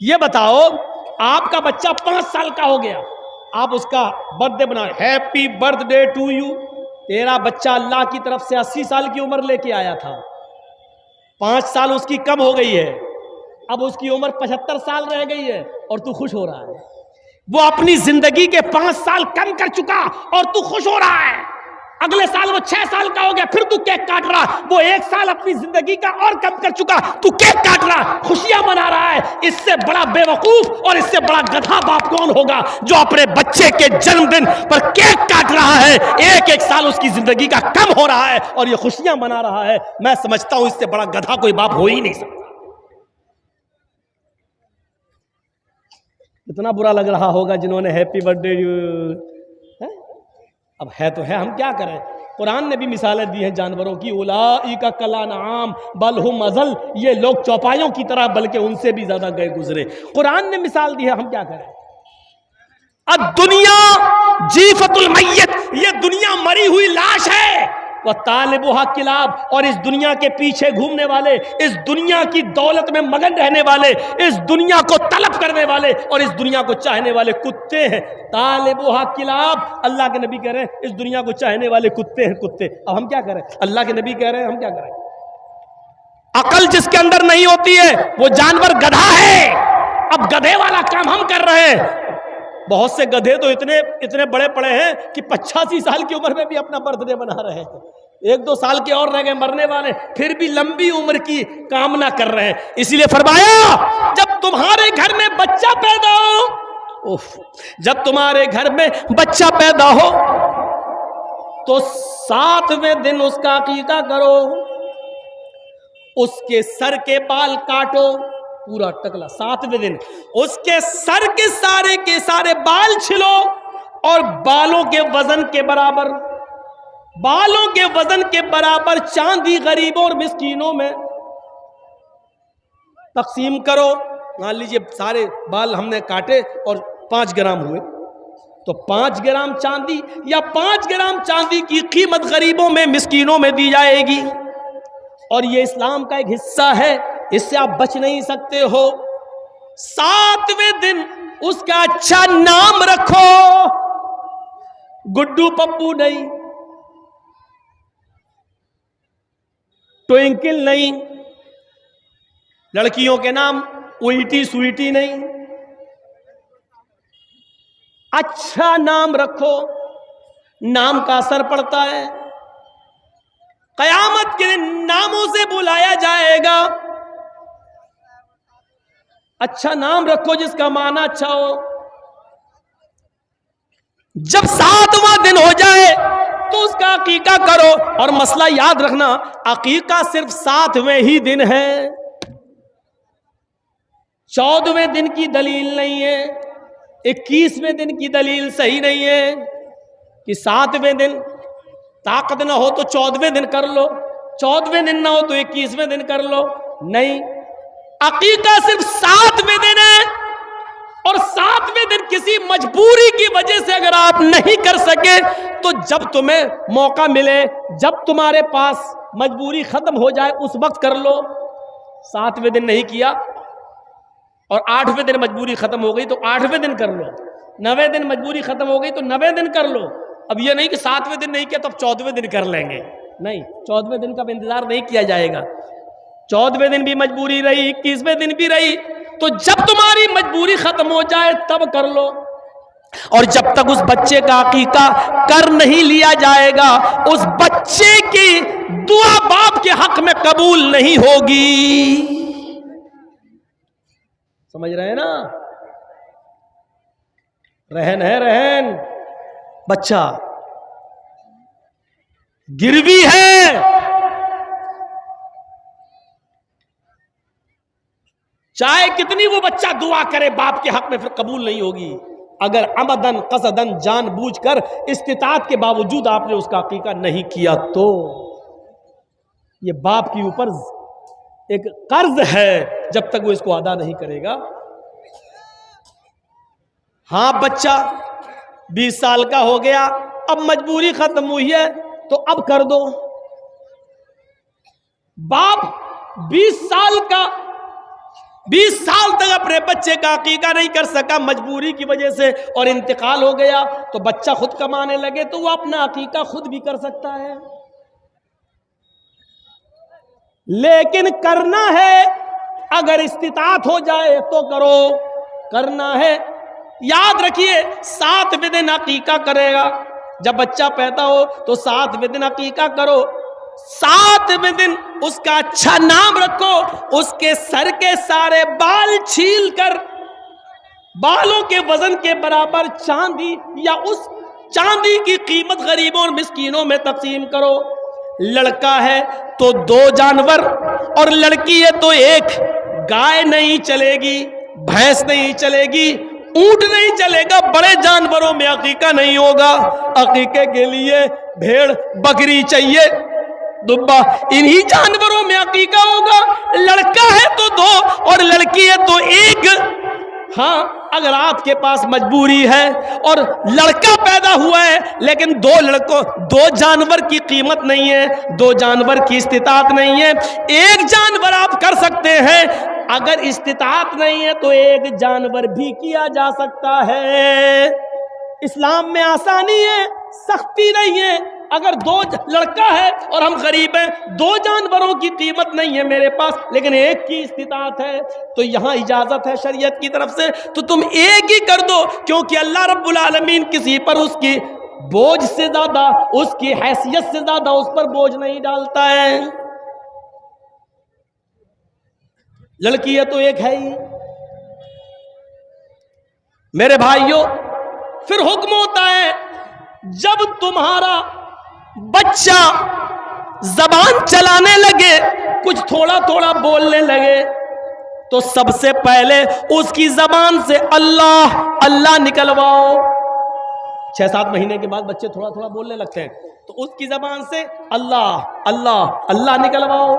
یہ بتاؤ آپ کا بچہ 5 سال کا ہو گیا, آپ اس کا برتھ ڈے بنا, happy birthday to you. تیرا بچہ اللہ کی طرف سے 80 سال کی عمر لے کے آیا تھا, 5 سال اس کی کم ہو گئی ہے, اب اس کی عمر 75 سال رہ گئی ہے اور تو خوش ہو رہا ہے. وہ اپنی زندگی کے 5 سال کم کر چکا اور تو خوش ہو رہا ہے. اگلے سال وہ 6 سال کا ہو گیا, پھر تو کیک کاٹ رہا. وہ 1 سال اپنی زندگی کا اور کم کر چکا, تو کیک کاٹ رہا, خوشیاں منا رہا ہے. اس سے بڑا بے وقوف اور اس سے بڑا گدھا باپ کون ہوگا جو اپنے بچے کے جنم دن پر کیک کاٹ رہا ہے, 1 سال اس کی زندگی کا کم ہو رہا ہے اور یہ خوشیاں منا رہا ہے. میں سمجھتا ہوں اس سے بڑا گدھا کوئی باپ ہو ہی نہیں سکتا. اتنا برا لگ رہا ہوگا جنہوں نے ہیپی برتھ ڈے. اب ہے تو ہے, ہم کیا کریں. قرآن نے بھی مثالیں دی ہیں جانوروں کی, اولئک کالانعام بل ہم اضل, یہ لوگ چوپایوں کی طرح بلکہ ان سے بھی زیادہ گئے گزرے. قرآن نے مثال دی ہے, ہم کیا کریں. الدنیا جیفت المیت, یہ دنیا مری ہوئی لاش ہے. وطالبها کلاب, اور اس دنیا کے پیچھے گھومنے والے, اس دنیا کی دولت میں مگن رہنے والے, اس دنیا کو طلب کرنے والے اور اس دنیا کو چاہنے والے کتے ہیں. طالبها کلاب, اللہ کے نبی کہہ رہے ہیں اس دنیا کو چاہنے والے کتے ہیں, کتے. اب ہم کیا کریں, اللہ کے نبی کہہ رہے ہیں, ہم کیا کریں. عقل جس کے اندر نہیں ہوتی ہے وہ جانور گدھا ہے. اب گدھے والا کام ہم کر رہے ہیں. بہت سے گدھے تو اتنے بڑے پڑے ہیں کہ 85 سال کی عمر میں بھی اپنا برتھ ڈے بنا رہے ہیں. 1-2 سال کے اور رہ گئے مرنے والے, پھر بھی لمبی عمر کی کامنا کر رہے ہیں. اسی لیے فرمایا جب تمہارے گھر میں بچہ پیدا ہو, جب تمہارے گھر میں بچہ پیدا ہو تو 7ویں دن اس کا عقیقہ کرو, اس کے سر کے بال کاٹو, پورا ٹکلا. 7ویں دن اس کے سر کے سارے بال چھلو اور بالوں کے وزن کے برابر چاندی غریبوں اور مسکینوں میں تقسیم کرو. مان لیجئے سارے بال ہم نے کاٹے اور 5 گرام ہوئے, تو 5 گرام چاندی یا 5 گرام چاندی کی قیمت غریبوں میں مسکینوں میں دی جائے گی. اور یہ اسلام کا ایک حصہ ہے, اس سے آپ بچ نہیں سکتے ہو. 7ویں دن اس کا اچھا نام رکھو, گڈو پپو نہیں, ٹوئنکل نہیں, لڑکیوں کے نام اوئیٹی سوئیٹی نہیں, اچھا نام رکھو. نام کا اثر پڑتا ہے, قیامت کے دن ناموں سے بلایا جائے گا. اچھا نام رکھو جس کا معنی اچھا ہو. جب 7واں دن ہو جائے تو اس کا عقیقہ کرو. اور مسئلہ یاد رکھنا, عقیقہ صرف 7ویں ہی دن ہے, 14ویں دن کی دلیل نہیں ہے, 21ویں دن کی دلیل صحیح نہیں ہے کہ 7ویں دن طاقت نہ ہو تو 14ویں دن کر لو, 14ویں دن نہ ہو تو 21ویں دن کر لو. نہیں, عقیقہ صرف 7ویں دن ہے, اور 7ویں دن کسی مجبوری کی وجہ سے اگر آپ نہیں کر سکے تو جب تمہیں موقع ملے, جب تمہارے پاس مجبوری ختم ہو جائے اس وقت کر لو. 7ویں دن نہیں کیا اور 8ویں دن مجبوری ختم ہو گئی تو 8ویں دن کر لو, 9ویں دن مجبوری ختم ہو گئی تو 9ویں دن کر لو. اب یہ نہیں کہ 7ویں دن نہیں کیا تو اب 14ویں دن کر لیں گے, نہیں, 14ویں دن کا انتظار نہیں کیا جائے گا. 14ویں دن بھی مجبوری رہی, 21ویں دن بھی رہی, تو جب تمہاری مجبوری ختم ہو جائے تب کر لو. اور جب تک اس بچے کا عقیقہ کر نہیں لیا جائے گا اس بچے کی دعا باپ کے حق میں قبول نہیں ہوگی. سمجھ رہے ہیں نا, رہن ہے رہن, بچہ گروی ہے, چاہے کتنی وہ بچہ دعا کرے باپ کے حق میں پھر قبول نہیں ہوگی. اگر عمدن قصدن جان بوجھ کر استطاعت کے باوجود آپ نے اس کا عقیقہ نہیں کیا تو یہ باپ کے اوپر ایک قرض ہے جب تک وہ اس کو ادا نہیں کرے گا. ہاں, بچہ 20 سال کا ہو گیا, اب مجبوری ختم ہوئی ہے تو اب کر دو. باپ 20 سال کا 20 سال تک اپنے بچے کا عقیقہ نہیں کر سکا مجبوری کی وجہ سے اور انتقال ہو گیا، تو بچہ خود کمانے لگے تو وہ اپنا عقیقہ خود بھی کر سکتا ہے، لیکن کرنا ہے اگر استطاعت ہو جائے تو کرو، کرنا ہے یاد رکھیے 7ویں دن عقیقہ کرے گا، جب بچہ پیدا ہو تو 7ویں دن عقیقہ کرو، 7ویں دن اس کا اچھا نام رکھو، اس کے سر کے سارے بال چھیل کر بالوں کے وزن کے برابر چاندی یا اس چاندی کی قیمت غریبوں اور مسکینوں میں تقسیم کرو۔ لڑکا ہے تو 2 جانور اور لڑکی ہے تو 1، گائے نہیں چلے گی، بھینس نہیں چلے گی، اونٹ نہیں چلے گا، بڑے جانوروں میں عقیقہ نہیں ہوگا، عقیقے کے لیے بھیڑ بکری چاہیے، دبا، انہی جانوروں میں عقیقہ ہوگا۔ لڑکا ہے تو 2 اور لڑکی ہے تو 1۔ ہاں اگر آپ کے پاس مجبوری ہے اور لڑکا پیدا ہوا ہے لیکن 2 جانور کی قیمت نہیں ہے، 2 جانور کی استطاعت نہیں ہے، 1 جانور آپ کر سکتے ہیں، اگر استطاعت نہیں ہے تو 1 جانور بھی کیا جا سکتا ہے۔ اسلام میں آسانی ہے، سختی نہیں ہے۔ اگر 2 لڑکا ہے اور ہم غریب ہیں، 2 جانوروں کی قیمت نہیں ہے میرے پاس لیکن 1 کی استطاعت ہے، تو یہاں اجازت ہے شریعت کی طرف سے، تو تم 1 ہی کر دو، کیونکہ اللہ رب العالمین کسی پر اس کی بوجھ سے زیادہ، اس کی حیثیت سے زیادہ اس پر بوجھ نہیں ڈالتا ہے۔ لڑکی ہے تو 1 ہے ہی۔ میرے بھائیوں، پھر حکم ہوتا ہے جب تمہارا بچہ زبان چلانے لگے، کچھ تھوڑا تھوڑا بولنے لگے، تو سب سے پہلے اس کی زبان سے اللہ اللہ نکلواؤ۔ 6-7 مہینے کے بعد بچے تھوڑا تھوڑا بولنے لگتے ہیں، تو اس کی زبان سے اللہ اللہ اللہ نکلواؤ،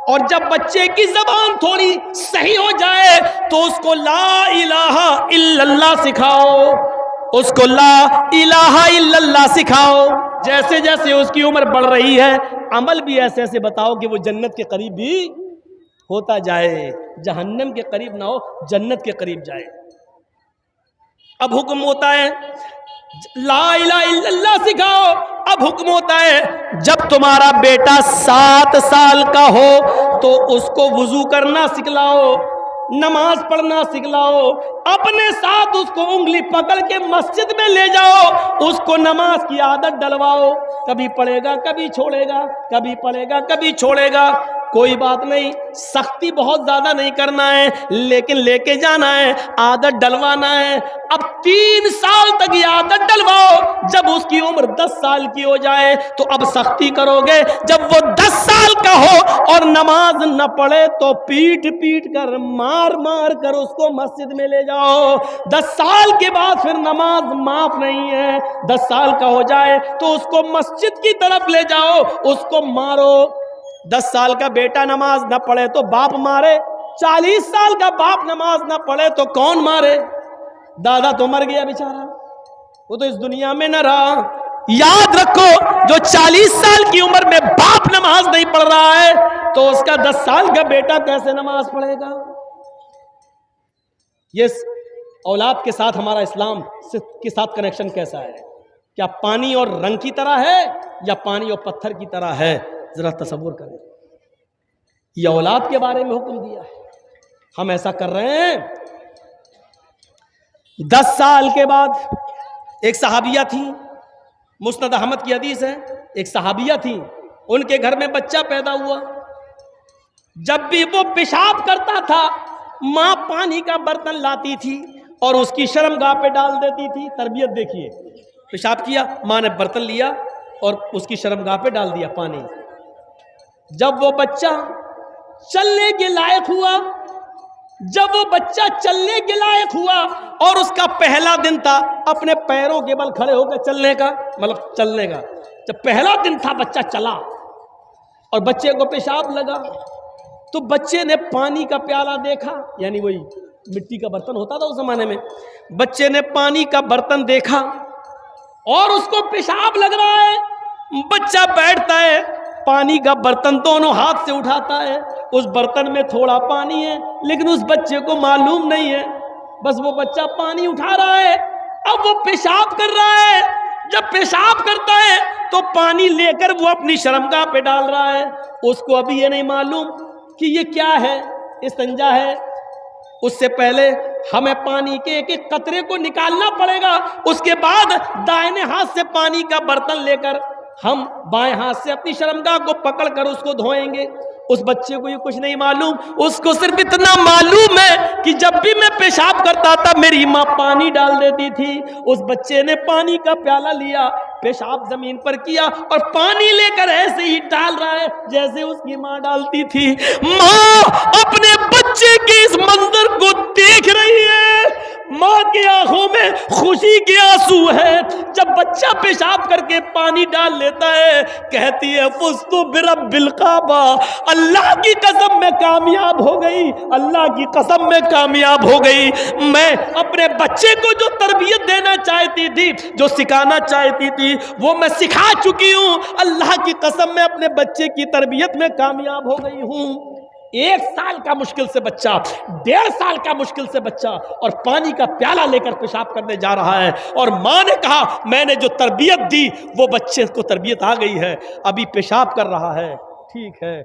اور جب بچے کی زبان تھوڑی صحیح ہو جائے تو اس کو لا الہ الا اللہ سکھاؤ، اس کو لا الہ الا اللہ سکھاؤ۔ جیسے جیسے اس کی عمر بڑھ رہی ہے عمل بھی ایسے ایسے بتاؤ کہ وہ جنت کے قریب بھی ہوتا جائے، جہنم کے قریب نہ ہو، جنت کے قریب جائے۔ اب حکم ہوتا ہے لا الہ الا اللہ سکھاؤ۔ اب حکم ہوتا ہے جب تمہارا بیٹا 7 سال کا ہو تو اس کو وضو کرنا سکھلاؤ، نماز پڑھنا سکھلاؤ، اپنے ساتھ اس کو انگلی پکڑ کے مسجد میں لے جاؤ، اس کو نماز کی عادت ڈلواؤ، کبھی پڑھے گا کبھی چھوڑے گا، کبھی پڑھے گا کبھی چھوڑے گا، کوئی بات نہیں، سختی بہت زیادہ نہیں کرنا ہے لیکن لے کے جانا ہے، عادت ڈلوانا ہے۔ اب 3 سال تک یہ عادت ڈلواؤ، جب اس کی عمر 10 سال کی ہو جائے تو اب سختی کرو گے، جب وہ 10 سال کا ہو اور نماز نہ پڑھے تو پیٹ پیٹ کر مار مار کر اس کو مسجد میں لے جاؤ۔ 10 سال کے بعد پھر نماز معاف نہیں ہے، 10 سال کا ہو جائے تو اس کو مسجد کی طرف لے جاؤ، اس کو مارو۔ 10 سال کا بیٹا نماز نہ پڑھے تو باپ مارے، 40 سال کا باپ نماز نہ پڑھے تو کون مارے؟ دادا تو مر گیا بیچارہ، وہ تو اس دنیا میں نہ رہا۔ یاد رکھو جو 40 سال کی عمر میں باپ نماز نہیں پڑھ رہا ہے تو اس کا 10 سال کا بیٹا کیسے نماز پڑھے گا؟ یہ اولاد کے ساتھ ہمارا اسلام کے ساتھ کنیکشن کیسا ہے؟ کیا پانی اور رنگ کی طرح ہے یا پانی اور پتھر کی طرح ہے؟ ذرا تصور کریں، یہ اولاد کے بارے میں حکم دیا ہے، ہم ایسا کر رہے ہیں۔ 10 سال کے بعد ایک صحابیہ تھی، مسند احمد کی حدیث ہے، ایک صحابیہ تھی، ان کے گھر میں بچہ پیدا ہوا، جب بھی وہ پیشاب کرتا تھا ماں پانی کا برتن لاتی تھی اور اس کی شرمگاہ پہ ڈال دیتی تھی۔ تربیت دیکھیے، پیشاب کیا، ماں نے برتن لیا اور اس کی شرمگاہ پہ ڈال دیا پانی۔ جب وہ بچہ چلنے کے لائق ہوا، جب وہ بچہ چلنے کے لائق ہوا اور اس کا پہلا دن تھا اپنے پیروں کے بل کھڑے ہو کے چلنے کا، مطلب چلنے کا، جب پہلا دن تھا بچہ چلا اور بچے کو پیشاب لگا تو بچے نے پانی کا پیالہ دیکھا، یعنی وہی مٹی کا برتن ہوتا تھا اس زمانے میں، بچے نے پانی کا برتن دیکھا اور اس کو پیشاب لگ رہا ہے، بچہ بیٹھتا ہے، پانی کا برتن دونوں ہاتھ سے اٹھاتا ہے اس برتن میں تھوڑا پانی ہے لیکن اس بچے کو معلوم نہیں ہے، بس وہ بچہ پانی اٹھا رہا ہے، اب وہ پیشاب کر رہا ہے، جب پیشاب کرتا ہے تو پانی لے کر وہ اپنی شرمگاہ پہ ڈال رہا ہے، اس کو ابھی یہ نہیں معلوم کہ یہ کیا ہے، استنجا ہے۔ اس سے پہلے ہمیں پانی کے ایک ایک قطرے کو نکالنا پڑے گا، اس کے بعد دائیں ہاتھ سے پانی کا برتن لے کر ہم بائیں ہاتھ سے اپنی شرمگاہ کو پکڑ کر اس کو دھوئیں گے۔ اس بچے کو یہ کچھ نہیں معلوم، اس کو صرف اتنا معلوم ہے کہ جب بھی میں پیشاب کرتا تھا میری ماں پانی ڈال دیتی تھی۔ اس بچے نے پانی کا پیالہ لیا، پیشاب زمین پر کیا اور پانی لے کر ایسے ہی ڈال رہا ہے جیسے اس کی ماں ڈالتی تھی۔ ماں اپنے بچے کے اس منظر کو دیکھ رہی ہے، ماں کی آنکھوں میں خوشی کے آنسو ہے۔ جب بچہ پیشاب کر کے پانی ڈال لیتا ہے کہتی ہے فزت برب الکعبہ، اللہ کی قسم میں کامیاب ہو گئی، اللہ کی قسم میں کامیاب ہو گئی۔ میں اپنے بچے کو جو تربیت دینا چاہتی تھی، جو سکھانا چاہتی تھی، وہ میں سکھا چکی ہوں، اللہ کی قسم میں اپنے بچے کی تربیت میں کامیاب ہو گئی ہوں۔ 1 سال کا مشکل سے بچہ، 1.5 سال کا مشکل سے بچہ، اور پانی کا پیالہ لے کر پیشاب کرنے جا رہا ہے، اور ماں نے کہا میں نے جو تربیت دی وہ بچے کو تربیت آ گئی ہے، ابھی پیشاب کر رہا ہے، ٹھیک ہے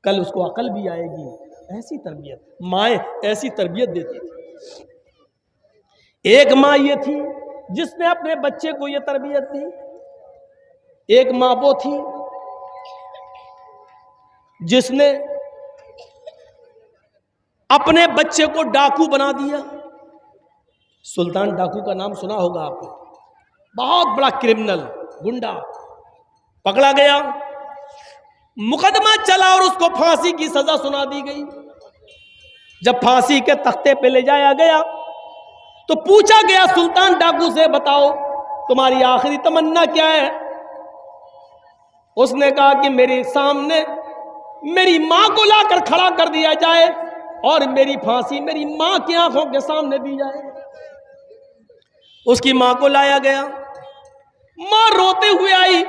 کل اس کو عقل بھی آئے گی۔ ایسی تربیت مائیں ایسی تربیت دیتی تھی۔ ایک ماں یہ تھی جس نے اپنے بچے کو یہ تربیت دی، ایک ماں وہ تھی جس نے اپنے بچے کو ڈاکو بنا دیا۔ سلطان ڈاکو کا نام سنا ہوگا آپ نے، بہت بڑا کرمنل، گنڈا، پکڑا گیا، مقدمہ چلا اور اس کو پھانسی کی سزا سنا دی گئی۔ جب پھانسی کے تختے پہ لے جایا گیا تو پوچھا گیا سلطان ڈاکو سے بتاؤ تمہاری آخری تمنا کیا ہے؟ اس نے کہا کہ میرے سامنے میری ماں کو لا کر کھڑا کر دیا جائے اور میری پھانسی میری ماں کی آنکھوں کے سامنے دی جائے۔ اس کی ماں کو لایا گیا، ماں روتے ہوئے آئی۔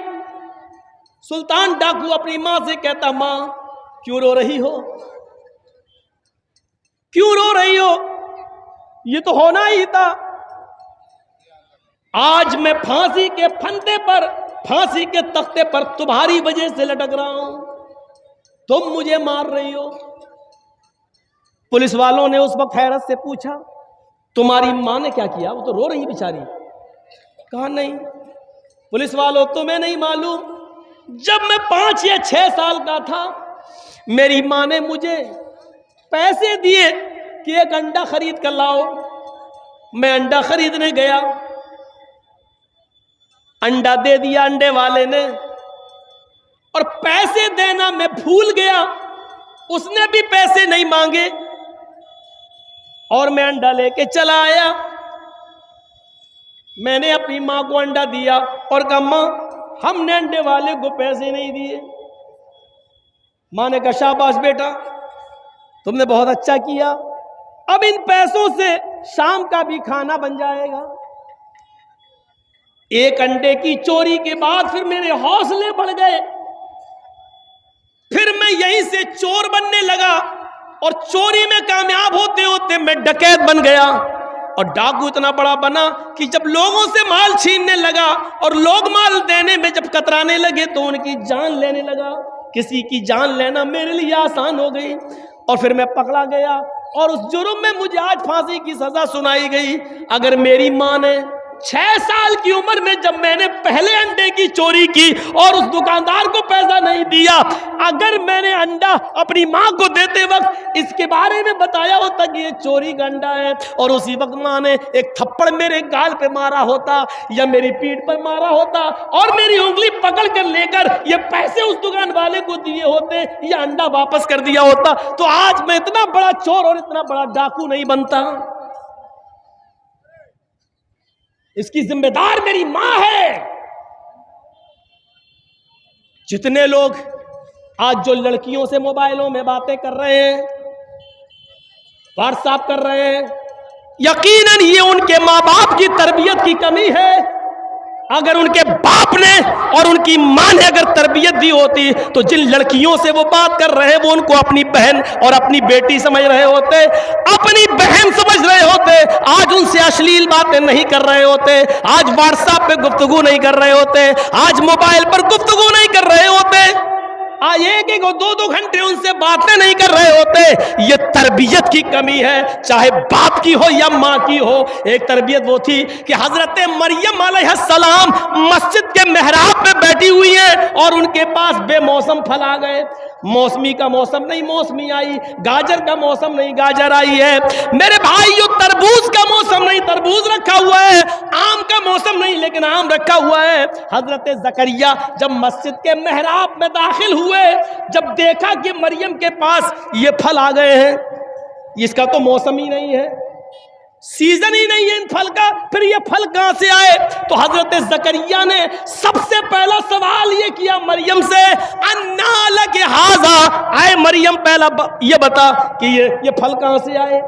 سلطان ڈاکو اپنی ماں سے کہتا ماں کیوں رو رہی ہو، کیوں رو رہی ہو، یہ تو ہونا ہی تھا، آج میں پھانسی کے پھندے پر، پھانسی کے تختے پر تمہاری وجہ سے لٹک رہا ہوں، تم مجھے مار رہی ہو۔ پولیس والوں نے اس وقت حیرت سے پوچھا تمہاری ماں نے کیا کیا، وہ تو رو رہی بیچاری۔ کہا نہیں پولیس والوں تمہیں نہیں معلوم، جب میں 5 یا 6 سال کا تھا میری ماں نے مجھے پیسے دیے کہ ایک انڈا خرید کر لاؤ، میں انڈا خریدنے گیا، انڈا دے دیا انڈے والے نے، اور پیسے دینا میں بھول گیا، اس نے بھی پیسے نہیں مانگے، اور میں انڈا لے کے چلا آیا۔ میں نے اپنی ماں کو انڈا دیا اور کہا ماں ہم نے انڈے والے کو پیسے نہیں دیے۔ ماں نے کہا شاباش بیٹا تم نے بہت اچھا کیا، اب ان پیسوں سے شام کا بھی کھانا بن جائے گا۔ ایک انڈے کی چوری کے بعد پھر میرے حوصلے بڑھ گئے، پھر میں یہیں سے چور بننے لگا، اور چوری میں کامیاب ہوتے ہوتے میں ڈکیت بن گیا، اور ڈاکو اتنا بڑا بنا کہ جب لوگوں سے مال چھیننے لگا اور لوگ مال دینے میں جب کترانے لگے تو ان کی جان لینے لگا۔ کسی کی جان لینا میرے لیے آسان ہو گئی، اور پھر میں پکڑا گیا اور اس جرم میں مجھے آج پھانسی کی سزا سنائی گئی۔ اگر میری ماں نے 6 سال کی عمر میں جب میں نے پہلے انڈے کی چوری کی اور اس دکاندار کو پیسہ نہیں دیا، اگر میں نے انڈا اپنی ماں کو دیتے وقت اس کے بارے میں بتایا ہوتا کہ یہ چوری کا انڈا ہے، اور اسی وقت ماں نے ایک تھپڑ میرے گال پہ مارا ہوتا یا میری پیٹھ پر مارا ہوتا اور میری انگلی پکڑ کر لے کر یہ پیسے اس دکان والے کو دیے ہوتے یا انڈا واپس کر دیا ہوتا، تو آج میں اتنا بڑا چور اور اتنا بڑا ڈاکو نہیں بنتا۔ اس کی ذمہ دار میری ماں ہے۔ جتنے لوگ آج جو لڑکیوں سے موبائلوں میں باتیں کر رہے ہیں، واٹس ایپ کر رہے ہیں، یقیناً یہ ان کے ماں باپ کی تربیت کی کمی ہے۔ اگر ان کے باپ نے اور ان کی ماں نے اگر تربیت دی ہوتی تو جن لڑکیوں سے وہ بات کر رہے وہ ان کو اپنی بہن اور اپنی بیٹی سمجھ رہے ہوتے، اپنی بہن سمجھ رہے ہوتے، آج ان سے اشلیل باتیں نہیں کر رہے ہوتے، آج واٹس ایپ پہ گفتگو نہیں کر رہے ہوتے، آج موبائل پر گفتگو نہیں کر رہے ہوتے، آج ایک ایک دو دو گھنٹے ان سے باتیں نہیں کر رہے ہوتے۔ یہ تربیت کی کمی ہے، چاہے باپ کی ہو یا ماں کی ہو۔ ایک تربیت وہ تھی کہ حضرت مریم علیہ السلام مسجد کے محراب پہ بیٹھی ہوئی ہیں اور ان کے پاس بے موسم پھل آ گئے، موسمی کا موسم نہیں موسمی آئی، گاجر کا موسم نہیں گاجر آئی ہے، میرے بھائیو تربوز کا موسم نہیں تربوز رکھا ہوا ہے، آم کا موسم نہیں لیکن آم رکھا ہوا ہے۔ حضرت زکریا جب مسجد کے محراب میں داخل ہوئے، جب دیکھا کہ مریم کے پاس یہ پھل آ گئے ہیں، اس کا تو موسم ہی نہیں ہے، سیزن ہی نہیں ہے ان پھل کا، پھر یہ پھل کہاں سے آئے؟ تو حضرت زکریا نے سب سے پہلا سوال یہ کیا مریم سے، انا لک ھذا، اے مریم پہلا یہ بتا کہ یہ پھل کہاں سے آئے؟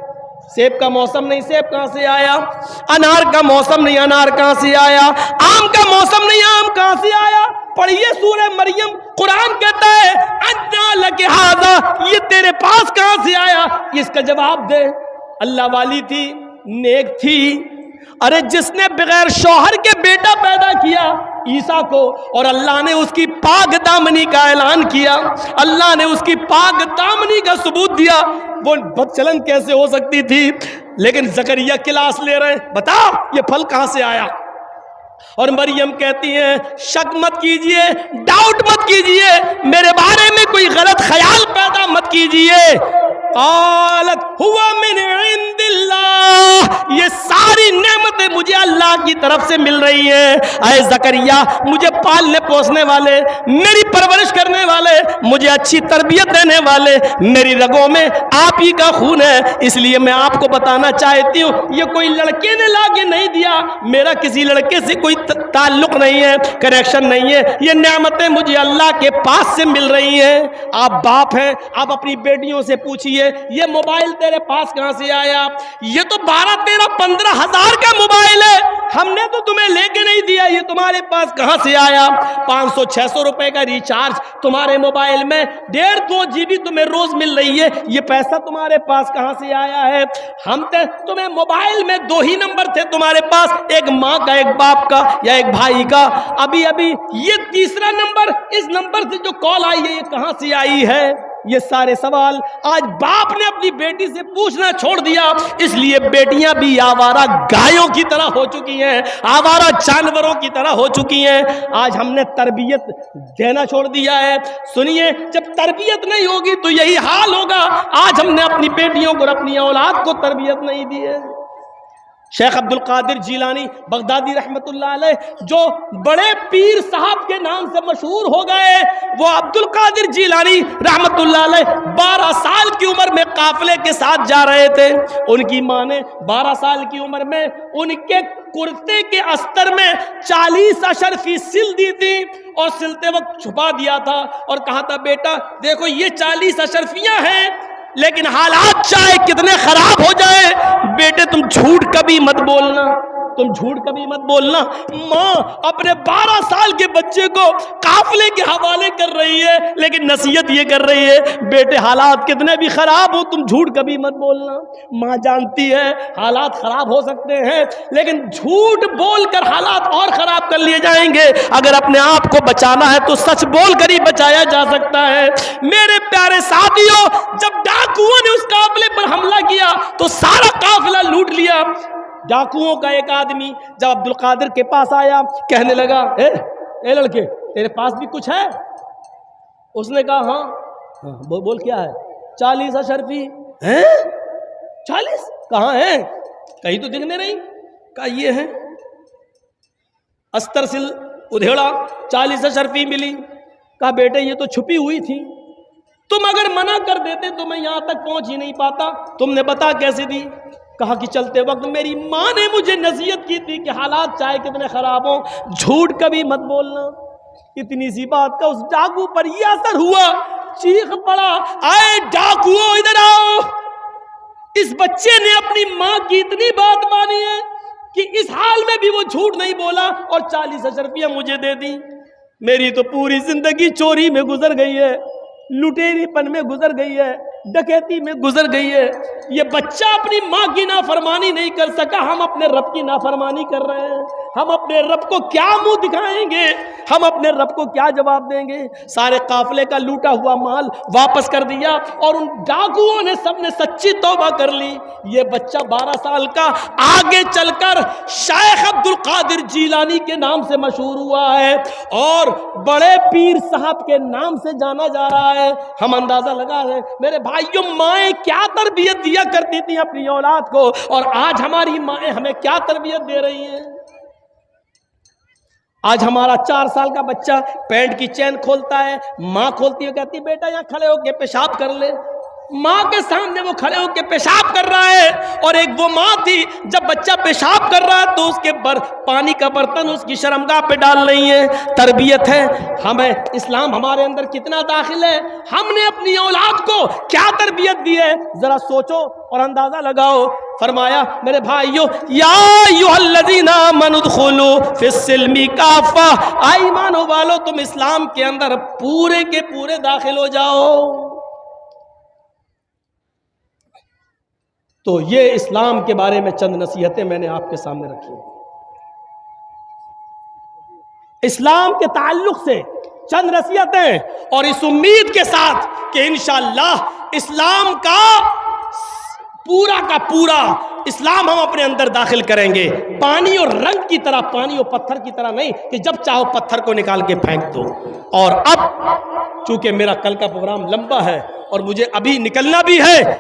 سیب کا موسم نہیں سیب کہاں سے آیا، انار کا موسم نہیں انار کہاں سے آیا، آم کا موسم نہیں آم کہاں سے آیا؟ پڑھیے سورہ مریم، قرآن کہتا ہے انا لک ھذا، یہ تیرے پاس کہاں سے آیا؟ اس کا جواب دے۔ اللہ والی تھی، نیک تھی، ارے جس نے بغیر شوہر کے بیٹا پیدا کیا عیسیٰ کو، اور اللہ نے اس کی پاک دامنی کا اعلان کیا، اللہ نے اس کی پاک دامنی کا ثبوت دیا، وہ بدچلن کیسے ہو سکتی تھی؟ لیکن زکریا کلاس لے رہے ہیں، بتا یہ پھل کہاں سے آیا؟ اور مریم کہتی ہیں شک مت کیجئے، ڈاؤٹ مت کیجئے، میرے بارے میں کوئی غلط خیال پیدا مت کیجئے۔ قالت ہوا من عند اللہ، یہ ساری نعمتیں مجھے اللہ کی طرف سے مل رہی ہیں۔ اے زکریا، مجھے پالنے پوسنے والے، میری پرورش کرنے والے، مجھے اچھی تربیت دینے والے، میری رگوں میں آپ ہی کا خون ہے، اس لیے میں آپ کو بتانا چاہتی ہوں یہ کوئی لڑکے نے لا کے نہیں دیا، میرا کسی لڑکے سے کوئی تعلق نہیں ہے، کنیکشن نہیں ہے، یہ نعمتیں مجھے اللہ کے پاس سے مل رہی ہیں۔ آپ باپ ہیں، آپ اپنی بیٹیوں سے پوچھیے یہ موبائل تیرے پاس کہاں سے آیا؟ یہ تو 12 13 15 ہزار کا موبائل ہے، ہم نے تو تمہیں لے کے نہیں دیا، یہ تمہارے پاس کہاں سے آیا؟ 500 600 روپے کا ریچارج تمہارے موبائل میں 1.5 2 GB تمہیں روز مل رہی ہے، یہ پیسہ تمہارے پاس کہاں سے آیا ہے؟ ہم تمہیں موبائل میں 2 ہی نمبر تھے تمہارے پاس، ایک ماں کا ایک باپ کا یا ایک بھائی کا، ابھی یہ تیسرا نمبر، اس نمبر سے جو کال آئی ہے یہ کہاں سے آئی ہے؟ یہ سارے سوال آج باپ نے اپنی بیٹی سے پوچھنا چھوڑ دیا، اس لیے بیٹیاں بھی آوارہ گایوں کی طرح ہو چکی ہیں، آوارہ جانوروں کی طرح ہو چکی ہیں۔ آج ہم نے تربیت دینا چھوڑ دیا ہے۔ سنیے، جب تربیت نہیں ہوگی تو یہی حال ہوگا۔ آج ہم نے اپنی بیٹیوں کو اور اپنی اولاد کو تربیت نہیں دی ہے۔ شیخ عبد القادر جیلانی بغدادی رحمت اللہ علیہ جو بڑے پیر صاحب کے نام سے مشہور ہو گئے، وہ عبد القادر جیلانی رحمت اللہ علیہ 12 سال کی عمر میں قافلے کے ساتھ جا رہے تھے۔ ان کی ماں نے 12 سال کی عمر میں ان کے کرتے کے استر میں 40 اشرفی سل دی تھی اور سلتے وقت چھپا دیا تھا اور کہا تھا بیٹا دیکھو یہ 40 اشرفیاں ہیں، لیکن حالات چاہے کتنے خراب ہو جائے بیٹے تم جھوٹ کبھی مت بولنا، تم جھوٹ کبھی مت بولنا۔ ماں اپنے 12 سال کے بچے کو قافلے کے حوالے کر رہی ہے، لیکن نصیحت یہ کر رہی ہے بیٹے حالات کتنے بھی خراب ہو تم جھوٹ کبھی مت بولنا۔ ماں جانتی ہے حالات خراب ہو سکتے ہیں، لیکن جھوٹ بول کر حالات اور خراب کر لیے جائیں گے۔ اگر اپنے آپ کو بچانا ہے تو سچ بول کر ہی بچایا جا سکتا ہے۔ میرے پیارے ساتھیوں، جب ڈاکوؤں نے اس قافلے پر حملہ کیا تو سارا قافلہ لوٹ لیا۔ ڈاکوؤں کا ایک آدمی جب عبد القادر کے پاس آیا کہنے لگا اے لڑکے تیرے پاس بھی کچھ ہے؟ اس نے کہا ہاں۔ بول کیا ہے؟ 40 اشرفی ہیں۔ 40 کہاں ہیں؟ کہیں تو دکھنے نہیں۔ کہا یہ ہیں۔ استر سل ادھیڑا 40 اشرفی ملی۔ کہا بیٹے یہ تو چھپی ہوئی تھی، تم اگر منع کر دیتے تو میں یہاں تک پہنچ ہی نہیں پاتا، تم نے بتا کیسے دی؟ کہا کہ چلتے وقت میری ماں نے مجھے نصیحت کی تھی کہ حالات چاہے کتنے خراب ہوں جھوٹ کبھی مت بولنا۔ اتنی سی بات کا اس ڈاکو پر یہ اثر ہوا، چیخ پڑا اے ڈاکو ادھر آؤ۔ اس بچے نے اپنی ماں کی اتنی بات مانی ہے کہ اس حال میں بھی وہ جھوٹ نہیں بولا اور 40 اشرفیاں مجھے دے دی. میری تو پوری زندگی چوری میں گزر گئی ہے، لٹیری پن میں گزر گئی ہے، ڈکیتی میں گزر گئی ہے. یہ بچہ اپنی ماں کی نافرمانی نہیں کر سکا، ہم اپنے رب کی نافرمانی کر رہے ہیں. ہم اپنے رب کو کیا منہ دکھائیں گے؟ ہم اپنے رب کو کیا جواب دیں گے؟ سارے قافلے کا لوٹا ہوا مال واپس کر دیا اور ان ڈاکوؤں نے سب نے سچی توبہ کر لی. یہ بچہ 12 سال کا آگے چل کر شیخ عبد القادر جیلانی کے نام سے مشہور ہوا ہے اور بڑے پیر صاحب کے نام سے جانا جا رہا ہے. ہم اندازہ لگا رہے ہیں میرے بھائیوں، مائیں کیا تربیت دیا کرتی تھی اپنی اولاد کو، اور آج ہماری مائیں ہمیں کیا تربیت دے رہی ہیں. آج ہمارا 4 سال کا بچہ پینٹ کی چین کھولتا ہے، ماں کھولتی ہے، کہتی بیٹا یہاں کھڑے ہو کے پیشاب کر لے. ماں کے سامنے وہ کھڑے ہو کے پیشاب کر رہا ہے. اور ایک وہ ماں تھی جب بچہ پیشاب کر رہا ہے تو اس کے پانی کا برتن اس کی شرمگاہ پہ ڈال رہی ہے. تربیت ہے. ہمیں اسلام ہمارے اندر کتنا داخل ہے، ہم نے اپنی اولاد کو کیا تربیت دی ہے، ذرا سوچو اور اندازہ لگاؤ. فرمایا میرے بھائیو، یا ایھا الذین آمنوا ادخلوا فی السلم کافہ، ایمانو والو تم اسلام کے اندر پورے کے پورے داخل ہو جاؤ. تو یہ اسلام کے بارے میں چند نصیحتیں میں نے آپ کے سامنے رکھی ہیں. اسلام کے تعلق سے چند نصیحتیں، اور اس امید کے ساتھ کہ انشاءاللہ اسلام کا پورا اسلام ہم اپنے اندر داخل کریں گے. پانی اور رنگ کی طرح، پانی اور پتھر کی طرح نہیں کہ جب چاہو پتھر کو نکال کے پھینک دو. اور اب چونکہ میرا کل کا پروگرام لمبا ہے اور مجھے ابھی نکلنا بھی ہے،